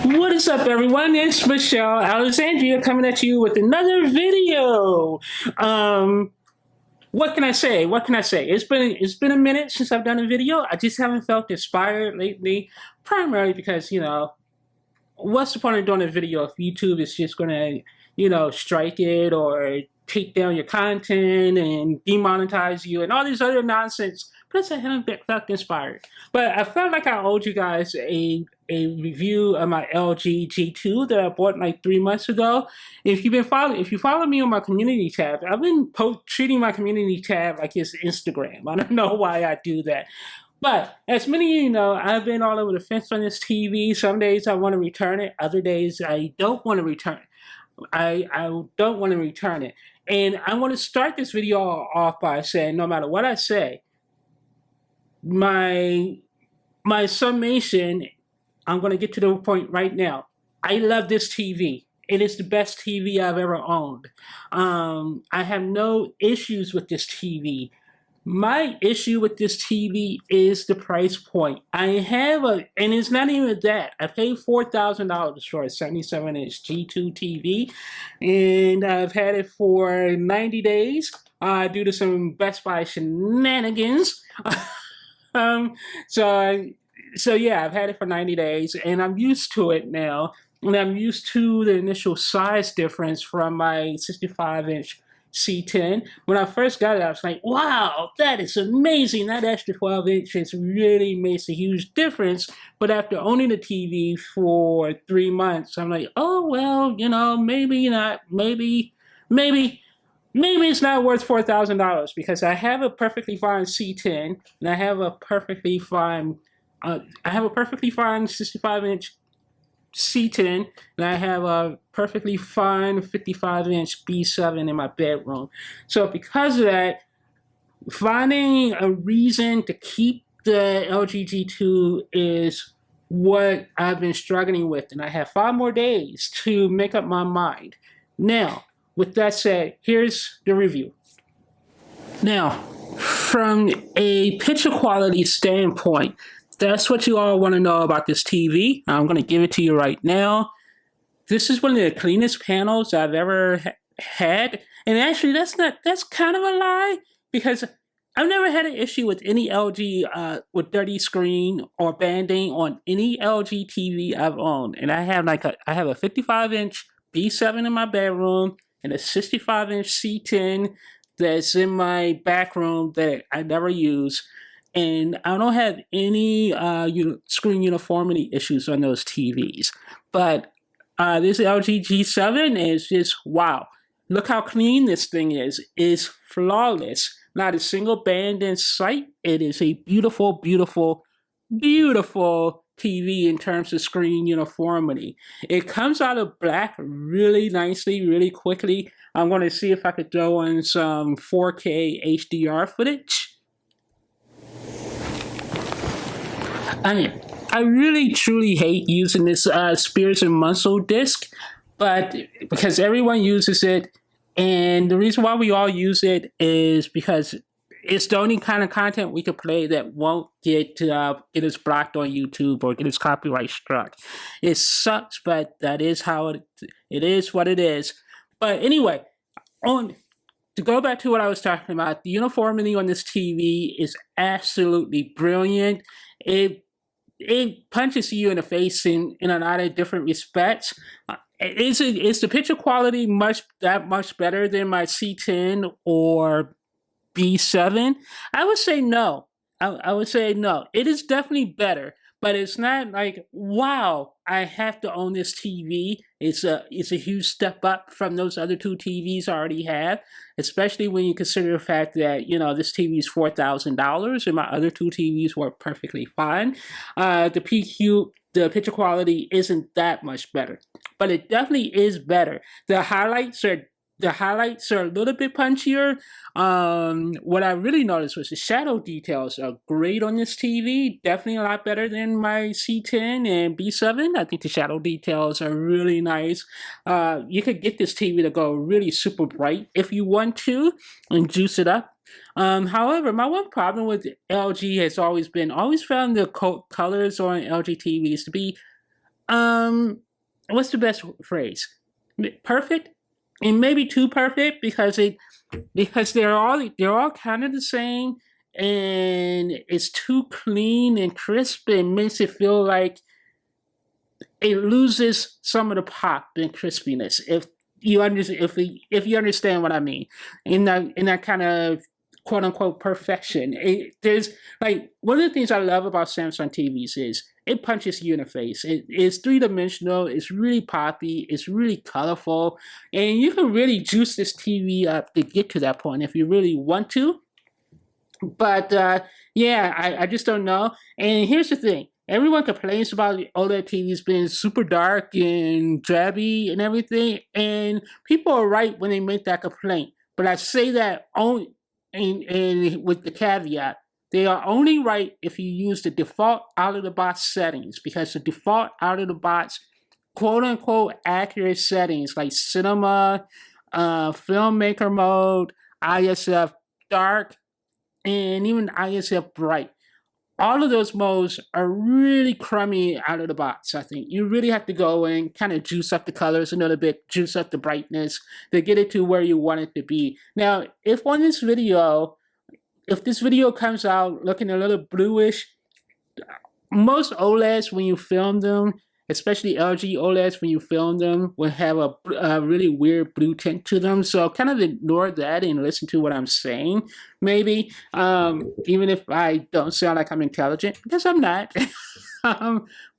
What is up, everyone? It's Michelle Alexandria coming at you with another video. What can I say? What can I say? It's been a minute since I've done a video. I just haven't felt inspired lately, primarily because what's the point of doing a video if YouTube is just gonna strike it or take down your content and demonetize you and all this other nonsense. Plus, I haven't felt inspired. But I felt like I owed you guys a review of my LG G2 that I bought like 3 months ago. If you follow me on my community tab, I've been treating my community tab like it's Instagram. I don't know why I do that. But as many of you know, I've been all over the fence on this TV. Some days I want to return it. Other days I don't want to return it. I don't want to return it. And I want to start this video off by saying, no matter what I say, my summation, I'm going to get to the point right now. I love this TV. It is the best TV I've ever owned. I have no issues with this TV. My issue with this TV is the price point. and it's not even that. I paid $4,000 for a 77-inch G2 TV, and I've had it for 90 days due to some Best Buy shenanigans. So yeah, I've had it for 90 days, and I'm used to it now, and I'm used to the initial size difference from my 65-inch C10. When I first got it, I was like, wow, that is amazing. That extra 12 inches really makes a huge difference. But after owning the TV for 3 months, I'm like, oh, well, maybe not. Maybe it's not worth $4,000 because I have a perfectly fine C10 and I have a perfectly fine 65-inch C10, and I have a perfectly fine 55-inch B7 in my bedroom. So because of that, finding a reason to keep the LG G2 is what I've been struggling with, and I have 5 more days to make up my mind. Now, with that said, here's the review. Now, from a picture quality standpoint, that's what you all want to know about this TV. I'm going to give it to you right now. This is one of the cleanest panels I've ever had. And actually, that's kind of a lie, because I've never had an issue with any LG with dirty screen or banding on any LG TV I've owned. And I have a 55-inch B7 in my bedroom and a 65-inch C10 that's in my back room that I never use. And I don't have any screen uniformity issues on those TVs. But this LG G7 is just, wow. Look how clean this thing is. It's flawless. Not a single band in sight. It is a beautiful, beautiful, beautiful TV in terms of screen uniformity. It comes out of black really nicely, really quickly. I'm going to see if I could throw in some 4K HDR footage. I really truly hate using this Spears and Muscle disc, but because everyone uses it, and the reason why we all use it is because it's the only kind of content we can play that won't get us blocked on YouTube or get us copyright struck. It sucks, but that is how it is what it is. But anyway, to go back to what I was talking about, the uniformity on this TV is absolutely brilliant. It punches you in the face in a lot of different respects. Is the picture quality that much better than my C10 or B7? I would say no. I would say no. It is definitely better, but it's not like, wow, I have to own this TV. It's a huge step up from those other 2 TVs I already have, especially when you consider the fact that, this TV is $4,000 and my other 2 TVs work perfectly fine. The picture quality isn't that much better, but it definitely is better. The highlights are a little bit punchier. What I really noticed was the shadow details are great on this TV. Definitely a lot better than my C10 and B7. I think the shadow details are really nice. You could get this TV to go really super bright if you want to and juice it up. However, my one problem with LG has always found the colors on LG TVs to be um, what's the best phrase? Perfect, and maybe too perfect because they're all kind of the same, and it's too clean and crisp and makes it feel like it loses some of the pop and crispiness if you understand what I mean in that kind of quote unquote perfection. There's like one of the things I love about Samsung TVs is it punches you in the face. It's three dimensional. It's really poppy. It's really colorful, and you can really juice this TV up to get to that point if you really want to. But yeah, I just don't know. And here's the thing: everyone complains about OLED TVs being super dark and drabby and everything, and people are right when they make that complaint. But I say that only, and with the caveat, they are only right if you use the default out of the box settings, because the default out of the box quote unquote accurate settings like cinema, filmmaker mode, ISF dark, and even ISF bright. All of those modes are really crummy out of the box, I think. You really have to go and kind of juice up the colors a little bit, juice up the brightness to get it to where you want it to be. Now, if this video comes out looking a little bluish, most OLEDs, when you film them, especially LG OLEDs, when you film them, will have a really weird blue tint to them. So kind of ignore that and listen to what I'm saying, maybe. Even if I don't sound like I'm intelligent, because I'm not.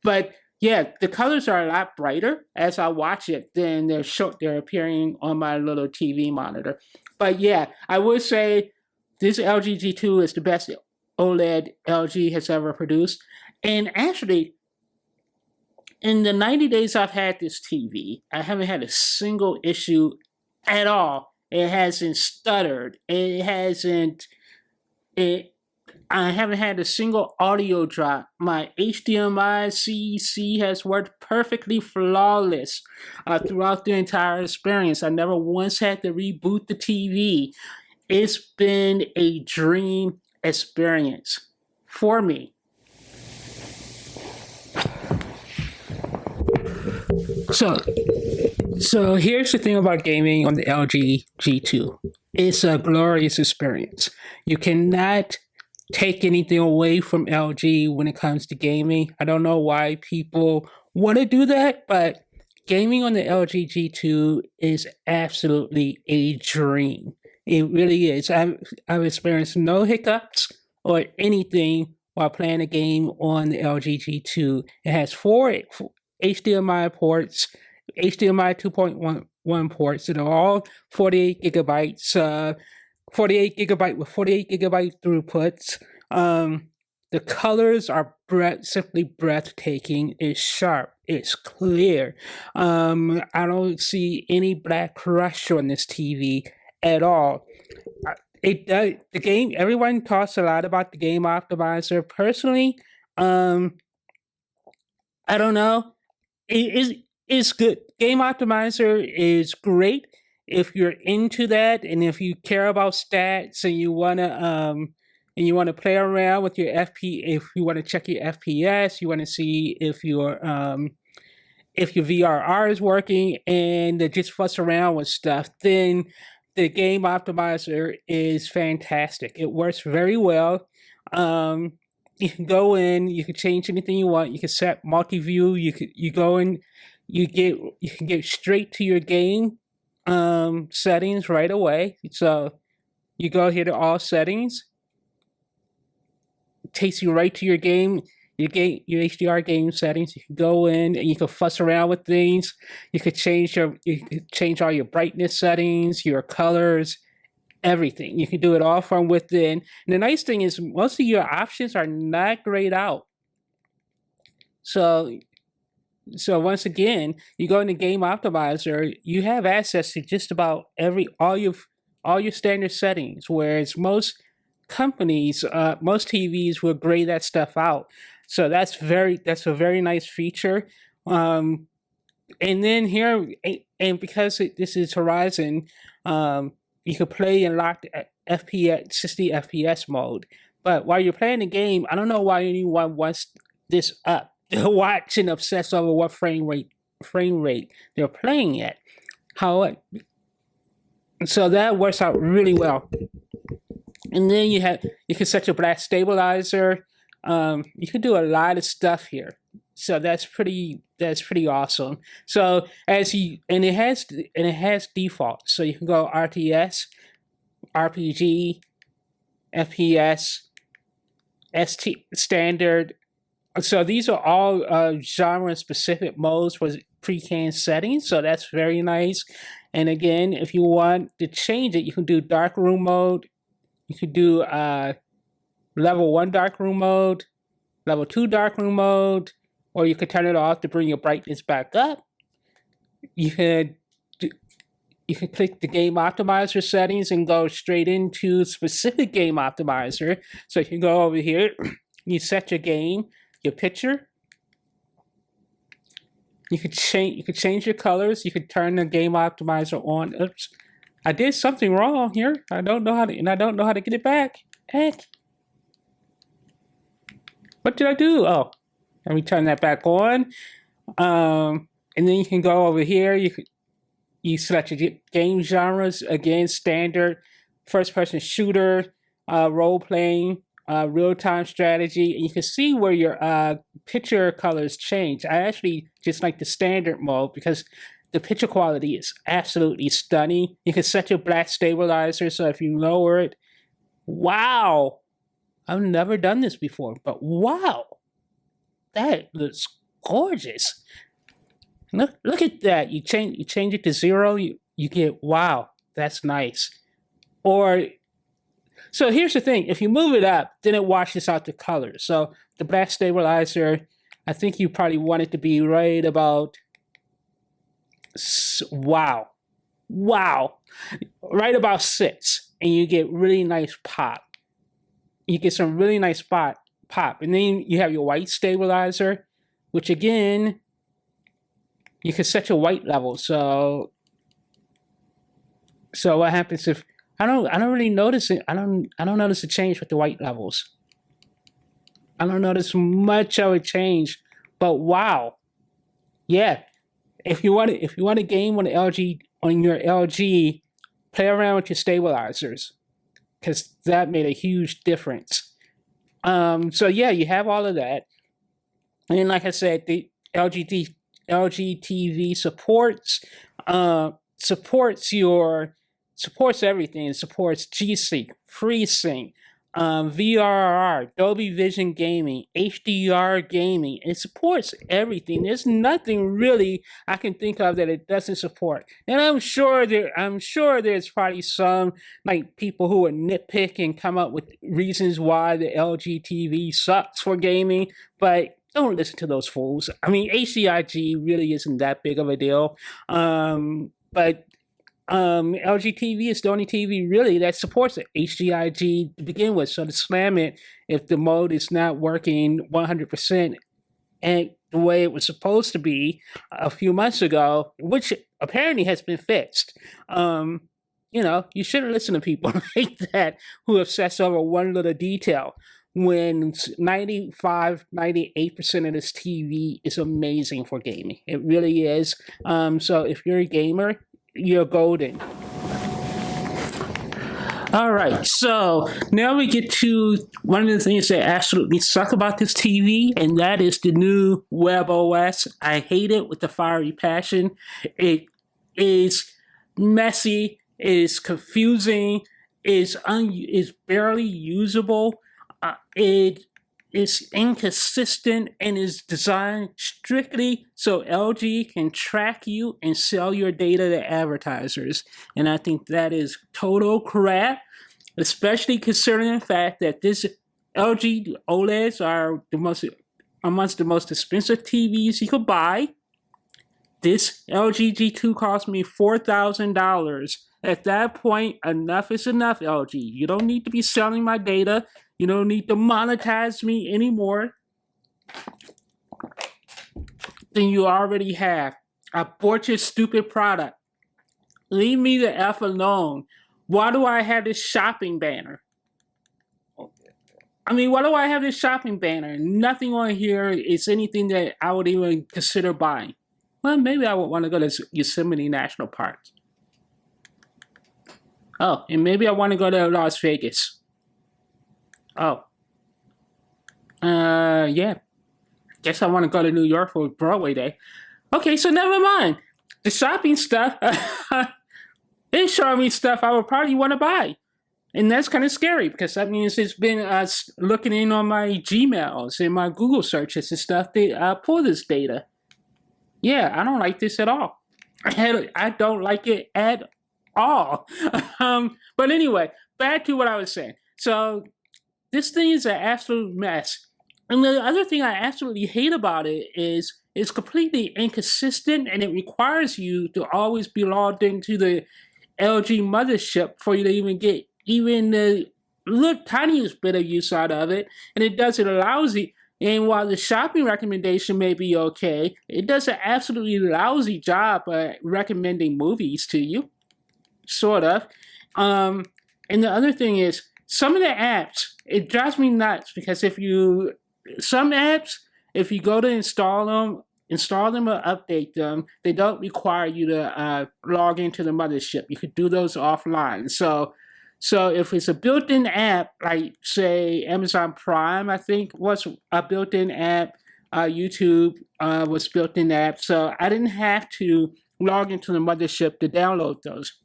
But yeah, the colors are a lot brighter as I watch it than they're appearing on my little TV monitor. But yeah, I would say this LG G2 is the best OLED LG has ever produced. And actually, in the 90 days I've had this TV, I haven't had a single issue at all. It hasn't stuttered. I haven't had a single audio drop. My HDMI CEC has worked perfectly flawless throughout the entire experience. I never once had to reboot the TV. It's been a dream experience for me. So here's the thing about gaming on the LG G2. It's a glorious experience. You cannot take anything away from LG when it comes to gaming. I don't know why people want to do that, but gaming on the LG G2 is absolutely a dream. It really is. I've experienced no hiccups or anything while playing a game on the LG G2. It has four HDMI ports, HDMI 2.1 ports that are all 48 gigabytes, 48 gigabyte with 48 gigabyte throughputs. The colors are simply breathtaking. It's sharp. It's clear. I don't see any black crush on this TV at all. It does the game. Everyone talks a lot about the game optimizer. Personally, I don't know. It's good. Game optimizer is great if you're into that, and if you care about stats and you wanna play around with your FP. If you want to check your FPS, you want to see if your VRR is working, and to just fuss around with stuff, then the game optimizer is fantastic. It works very well. Um, you can go in, you can change anything you want. You can set multi-view. You go in, you can get straight to your game settings right away. So you go here to all settings, takes you right to your game, your HDR game settings. You can go in and you can fuss around with things. You could change all your brightness settings, your colors, everything. You can do it all from within. And the nice thing is most of your options are not grayed out. So once again, you go into Game Optimizer, you have access to just about all your standard settings, whereas most companies, most TVs will gray that stuff out. So that's a very nice feature. And then here, and because this is Horizon, you can play in locked FPS 60 FPS mode. But while you're playing the game, I don't know why anyone wants this up. watch and obsess over what frame rate they're playing at. So that works out really well. And then you can set your black stabilizer. You can do a lot of stuff here. So that's pretty awesome. So it has default. So you can go RTS, RPG, FPS, ST standard. So these are all genre specific modes for pre-canned settings. So that's very nice. And again, if you want to change it, you can do darkroom mode. You could do level 1 darkroom mode, level 2 darkroom mode, or you could turn it off to bring your brightness back up. You could click the game optimizer settings and go straight into specific game optimizer. So you can go over here, you set your game, your picture. You could change your colors. You could turn the game optimizer on. Oops. I did something wrong here. I don't know how to get it back. Heck. What did I do? Oh, let me turn that back on. And then you can go over here. You select your game genres. Again, standard, first-person shooter, role-playing, real-time strategy. And you can see where your picture colors change. I actually just like the standard mode because the picture quality is absolutely stunning. You can set your black stabilizer, so if you lower it, wow! I've never done this before, but wow! That looks gorgeous. Look at that. You change it to 0, you get, wow, that's nice. So here's the thing, if you move it up, then it washes out the colors. So the black stabilizer, I think you probably want it to be right about, wow, right about 6, and you get really nice pop. You get some really nice pop. And then you have your white stabilizer, which again, you can set your white level. So what happens if I don't really notice it. I don't notice a change with the white levels. I don't notice much of a change, but wow, yeah. If you want a game on your LG, play around with your stabilizers, because that made a huge difference. So yeah, you have all of that, and like I said, the LG TV supports everything. It supports G-Sync, FreeSync, VRR, Dolby Vision Gaming, HDR Gaming. It supports everything. There's nothing really I can think of that it doesn't support. And I'm sure there's probably some like people who would nitpick and come up with reasons why the LG TV sucks for gaming, but don't listen to those fools. I mean, HDRG really isn't that big of a deal. But LG TV is the only TV really that supports HDRG to begin with. So to slam it if the mode is not working 100% and the way it was supposed to be a few months ago, which apparently has been fixed. You shouldn't listen to people like that who obsess over one little detail when 95, 98% of this TV is amazing for gaming. It really is. So if you're a gamer, you're golden. All right, so now we get to one of the things that absolutely suck about this TV, and that is the new WebOS. I hate it with a fiery passion. It is messy, it is confusing, it is barely usable. It is inconsistent and is designed strictly so LG can track you and sell your data to advertisers. And I think that is total crap, especially considering the fact that this LG OLEDs are amongst the most expensive TVs you could buy. This LG G2 cost me $4,000. At that point, enough is enough, LG. You don't need to be selling my data. You don't need to monetize me anymore than you already have. I bought your stupid product. Leave me the F alone. Why do I have this shopping banner? I mean, why do I have this shopping banner? Nothing on here is anything that I would even consider buying. Well, maybe I would want to go to Yosemite National Park. Oh, and maybe I want to go to Las Vegas. Oh, yeah. Guess I want to go to New York for Broadway Day. Okay, so never mind. The shopping stuff is showing me stuff I would probably want to buy. And that's kind of scary because that means it's been looking in on my Gmails and my Google searches and stuff to pull this data. Yeah, I don't like this at all. I don't like it at all. But anyway, back to what I was saying. So this thing is an absolute mess. And the other thing I absolutely hate about it is it's completely inconsistent and it requires you to always be logged into the LG mothership for you to even get even the little tiniest bit of use out of it. And it does it lousy. And while the shopping recommendation may be okay, it does an absolutely lousy job at recommending movies to you. Sort of. And the other thing is, some of the apps, it drives me nuts because some apps, if you go to install them or update them, they don't require you to log into the mothership. You could do those offline. So if it's a built-in app, like say Amazon Prime, I think was a built-in app, YouTube was built-in app, so I didn't have to log into the mothership to download those.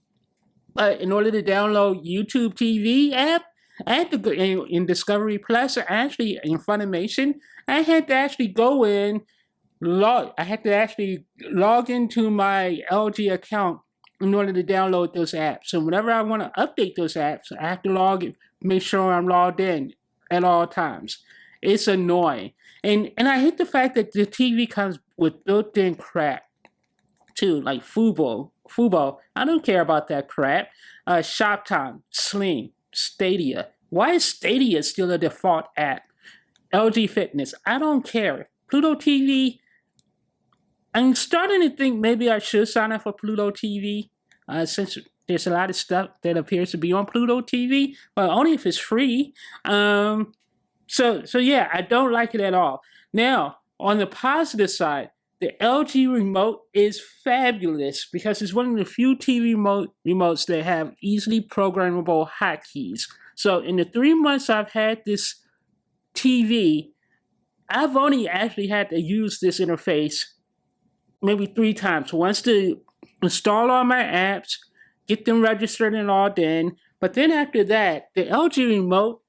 But in order to download YouTube TV app, I had to go in Discovery Plus, or actually in Funimation, I had to actually go in, log into my LG account in order to download those apps. So whenever I want to update those apps, I have to make sure I'm logged in at all times. It's annoying. And I hate the fact that the TV comes with built-in crap too, like Fubo. I don't care about that crap. Shoptime, Sling, Stadia. Why is Stadia still a default app? LG Fitness, I don't care. Pluto TV, I'm starting to think maybe I should sign up for Pluto TV, since there's a lot of stuff that appears to be on Pluto TV, but only if it's free. So yeah, I don't like it at all. Now, on the positive side, the LG remote is fabulous because it's one of the few TV remotes that have easily programmable hotkeys. So in the 3 months I've had this TV, I've only actually had to use this interface maybe 3 times. Once to install all my apps, get them registered and logged in. But then after that, the LG remote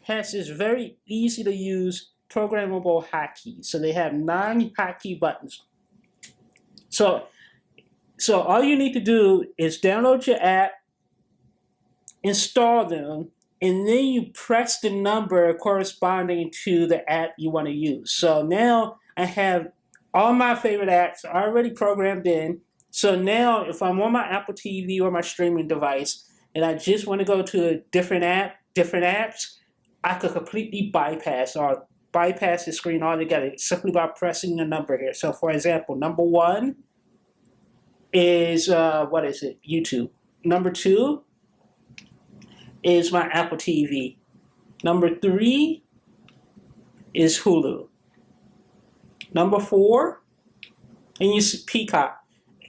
has this very easy to use programmable hotkeys. So they have 9 hotkey buttons. So all you need to do is download your app, install them, and then you press the number corresponding to the app you want to use. So now I have all my favorite apps already programmed in. So now if I'm on my Apple TV or my streaming device and I just want to go to a different apps, I could completely bypass the screen altogether simply by pressing the number here. So for example, number 1 is, YouTube. Number 2 is my Apple TV. Number 3 is Hulu. Number 4, and you see Peacock.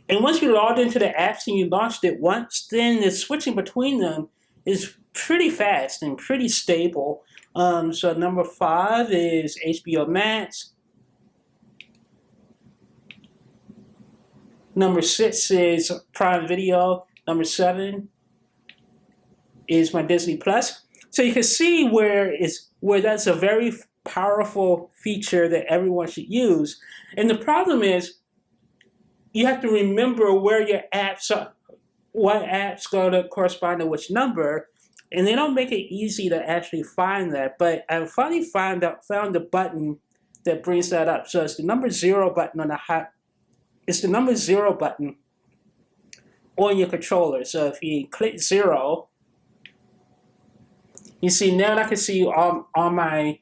And once you logged into the apps and you launched it once, then the switching between them is pretty fast and pretty stable. So number 5 is HBO Max. Number 6 is Prime Video. Number 7 is my Disney Plus. So you can see where that's a very powerful feature that everyone should use. And the problem is you have to remember where your apps are, what apps go to correspond to which number, and they don't make it easy to actually find that. But I finally found the button that brings that up. So it's the number 0 button it's the number 0 button on your controller. So if you click 0, you see now I can see all my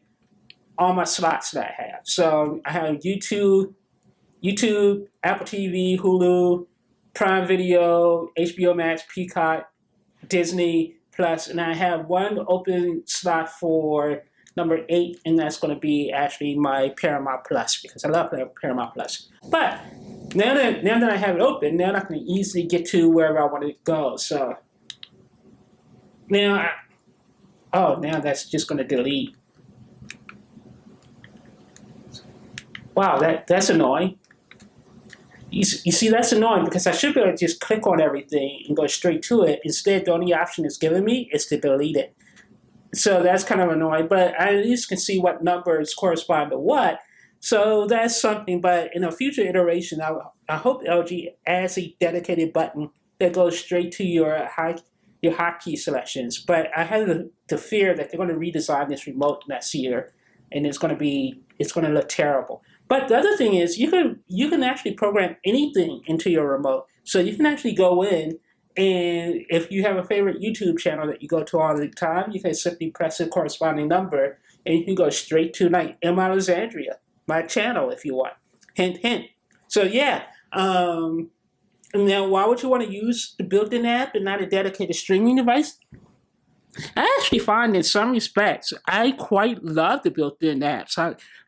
slots that I have. So I have YouTube, Apple TV, Hulu, Prime Video, HBO Max, Peacock, Disney Plus, and I have one open slot for number 8, and that's going to be actually my Paramount Plus because I love Paramount Plus. But now that I have it open, now I can easily get to wherever I want to go. So now, now that's just going to delete. Wow, that's annoying. You see, that's annoying because I should be able to just click on everything and go straight to it. Instead, the only option it's giving me is to delete it. So that's kind of annoying, but I at least can see what numbers correspond to what. So that's something, but in a future iteration, I hope LG adds a dedicated button that goes straight to your hotkey selections. But I have the fear that they're going to redesign this remote next year, and it's going to look terrible. But the other thing is you can actually program anything into your remote. So you can actually go in, and if you have a favorite YouTube channel that you go to all the time, you can simply press a corresponding number, and you can go straight to like M. Alexandria, my channel, if you want. Hint, hint. So yeah. Now, why would you want to use the built-in app and not a dedicated streaming device? I actually find in some respects, I quite love the built-in apps.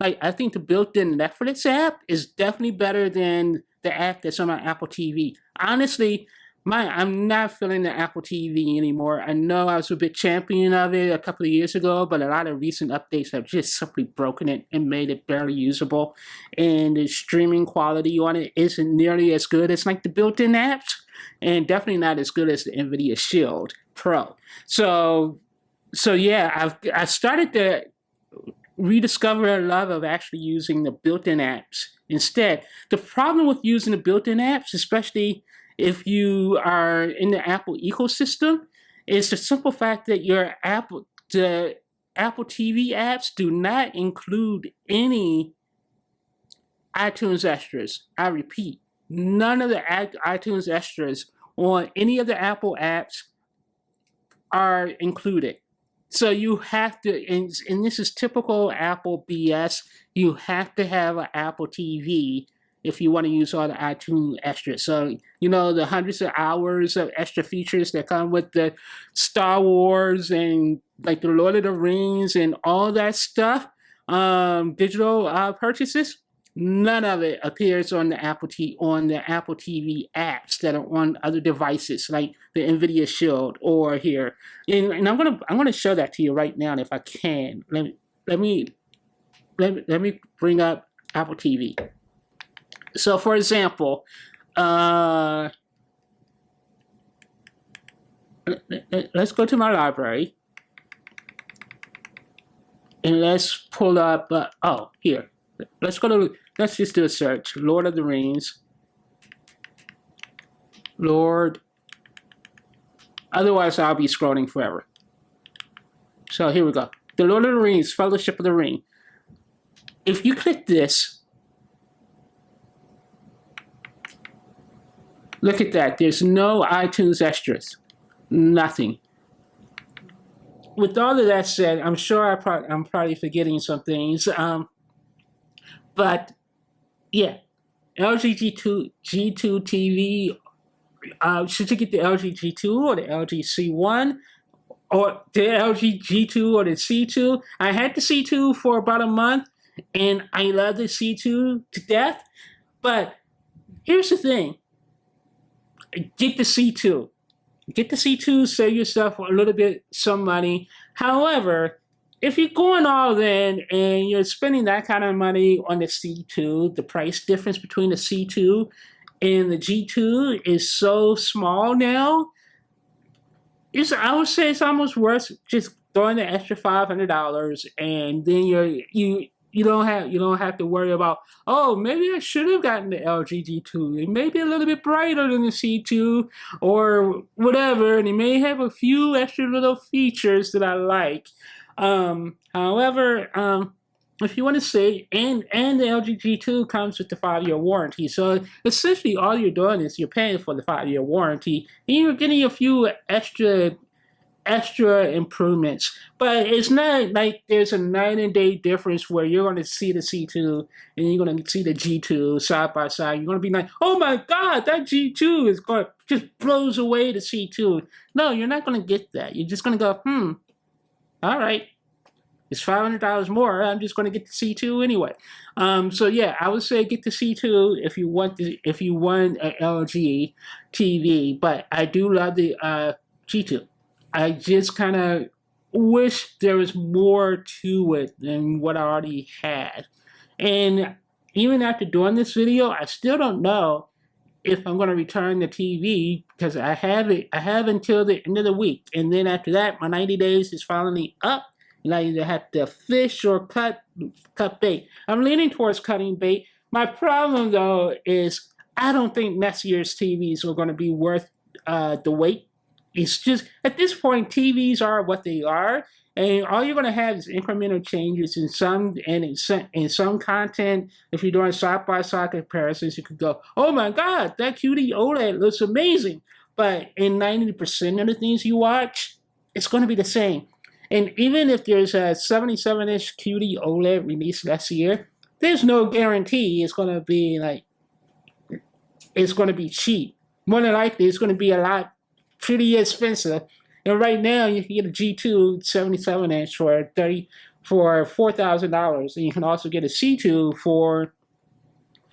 I think the built-in Netflix app is definitely better than the app that's on my Apple TV. Honestly, I'm not feeling the Apple TV anymore. I know I was a bit champion of it a couple of years ago, but a lot of recent updates have just simply broken it and made it barely usable. And the streaming quality on it isn't nearly as good as like the built-in apps, and definitely not as good as the NVIDIA Shield Pro. So yeah, I started to rediscover a love of actually using the built-in apps instead. The problem with using the built-in apps, especially if you are in the Apple ecosystem, is the simple fact that the Apple TV apps do not include any iTunes extras. I repeat, none of the iTunes extras on any of the Apple apps are included. So you have to, and this is typical Apple BS, you have to have an Apple TV if you want to use all the iTunes extras. So, the hundreds of hours of extra features that come with the Star Wars and like the Lord of the Rings and all that stuff, digital purchases, none of it appears on the Apple TV apps that are on other devices like the NVIDIA Shield or here. And I'm gonna show that to you right now if I can. Let me bring up Apple TV. So, for example, let's go to my library and let's pull up. Here. Let's just do a search. Lord of the Rings. Lord. Otherwise, I'll be scrolling forever. So here we go. The Lord of the Rings, Fellowship of the Ring. If you click this, look at that. There's no iTunes extras. Nothing. With all of that said, I'm sure I'm probably forgetting some things. But yeah, LG G2 TV. Should you get the LG G2 or the LG C1 or the LG G2 or the C2? I had the C2 for about a month, and I love the C2 to death. But here's the thing: get the C2. Get the C2. Save yourself a little bit some money. However, if you're going all in and you're spending that kind of money on the C2, the price difference between the C2 and the G2 is so small now. I would say it's almost worth just throwing the extra $500, and then you don't have to worry about, oh, maybe I should have gotten the LG G2. It may be a little bit brighter than the C2 or whatever, and it may have a few extra little features that I like. However, if you want to say, and the LG G2 comes with the 5-year warranty. So essentially all you're doing is you're paying for the 5-year warranty and you're getting a few extra improvements. But it's not like there's a night and day difference where you're going to see the C2 and you're going to see the G2 side by side. You're going to be like, oh my God, that G2 is going to just blows away the C2. No, you're not going to get that. You're just going to go, all right. It's $500 more. I'm just going to get the C2 anyway. So yeah, I would say get the C2 if you want an LG TV. But I do love the G2. I just kind of wish there was more to it than what I already had. And even after doing this video, I still don't know if I'm going to return the TV because I have until the end of the week. And then after that, my 90 days is finally up. And I either have to fish or cut bait. I'm leaning towards cutting bait. My problem, though, is I don't think next year's TVs are going to be worth the wait. It's just, at this point, TVs are what they are, and all you're going to have is incremental changes in some content. If you're doing side-by-side comparisons, you could go, oh my God, that QD OLED looks amazing. But in 90% of the things you watch, it's going to be the same. And even if there's a 77-inch QD OLED released next year, there's no guarantee it's going to be cheap. More than likely, it's going to be a lot pretty expensive. And right now, you can get a G2 77-inch for $4,000, and you can also get a C2 for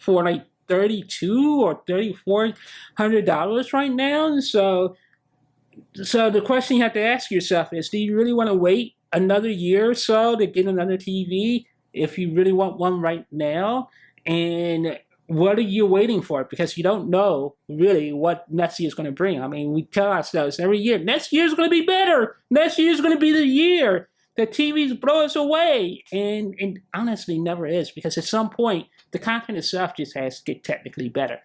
like $3,200 or $3,400 right now. So the question you have to ask yourself is: do you really want to wait another year or so to get another TV if you really want one right now? And what are you waiting for? Because you don't know really what next year is going to bring. I mean, we tell ourselves every year, next year is going to be better. Next year is going to be the year the TVs blow us away. And honestly, never is, because at some point, the content itself just has to get technically better.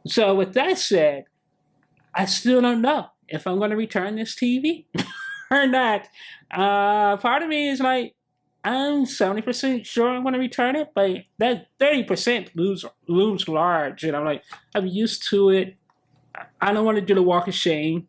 So with that said, I still don't know if I'm going to return this TV or not. Part of me is like, I'm 70% sure I'm going to return it, but that 30% looms large. And I'm like, I'm used to it. I don't want to do the walk of shame.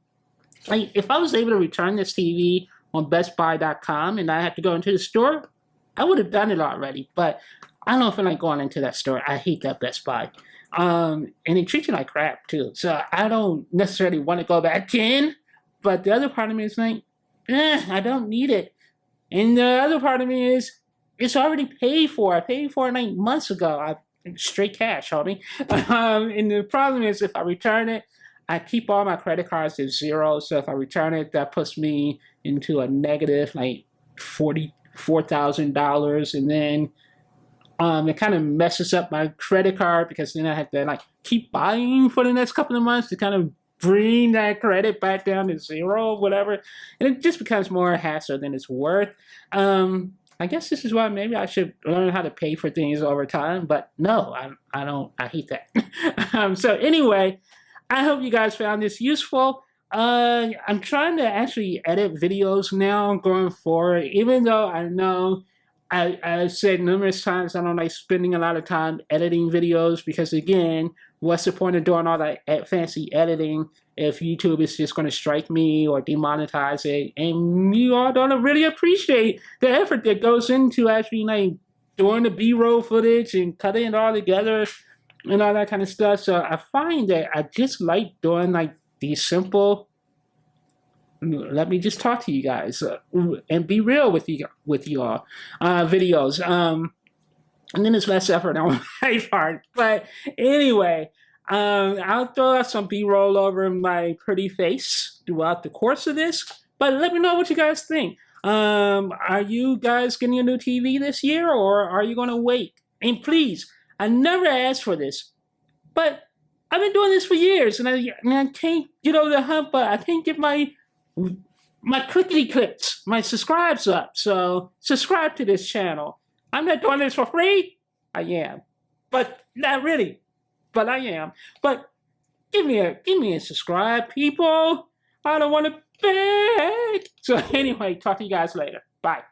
Like, if I was able to return this TV on BestBuy.com and I had to go into the store, I would have done it already. But I don't feel like going into that store. I hate that Best Buy. And they treat you like crap, too. So I don't necessarily want to go back in. But the other part of me is like, I don't need it. And the other part of me is, it's already paid for. I paid for it 9 months ago. Straight cash, homie. And the problem is, if I return it, I keep all my credit cards at zero. So if I return it, that puts me into a negative, like $44,000. And then it kind of messes up my credit card, because then I have to like keep buying for the next couple of months to kind of bring that credit back down to zero, whatever. And it just becomes more hassle than it's worth. I guess this is why maybe I should learn how to pay for things over time, but no, I don't. I hate that. So anyway, I hope you guys found this useful. I'm trying to actually edit videos now going forward, even though I know I've said numerous times I don't like spending a lot of time editing videos, because again, what's the point of doing all that fancy editing if YouTube is just going to strike me or demonetize it? And you all don't really appreciate the effort that goes into actually like doing the B-roll footage and cutting it all together and all that kind of stuff. So I find that I just like doing like these simple, let me just talk to you guys and be real with you all videos. And then there's less effort on my part. But anyway, I'll throw out some B-roll over my pretty face throughout the course of this. But let me know what you guys think. Are you guys getting a new TV this year, or are you going to wait? And please, I never asked for this, but I've been doing this for years, and I can't get over the hump, but I can't get my clickety clicks, my subscribes up. So subscribe to this channel. I'm not doing this for free. I am, but not really. But I am. But give me a subscribe, people. I don't want to beg. So anyway, talk to you guys later. Bye.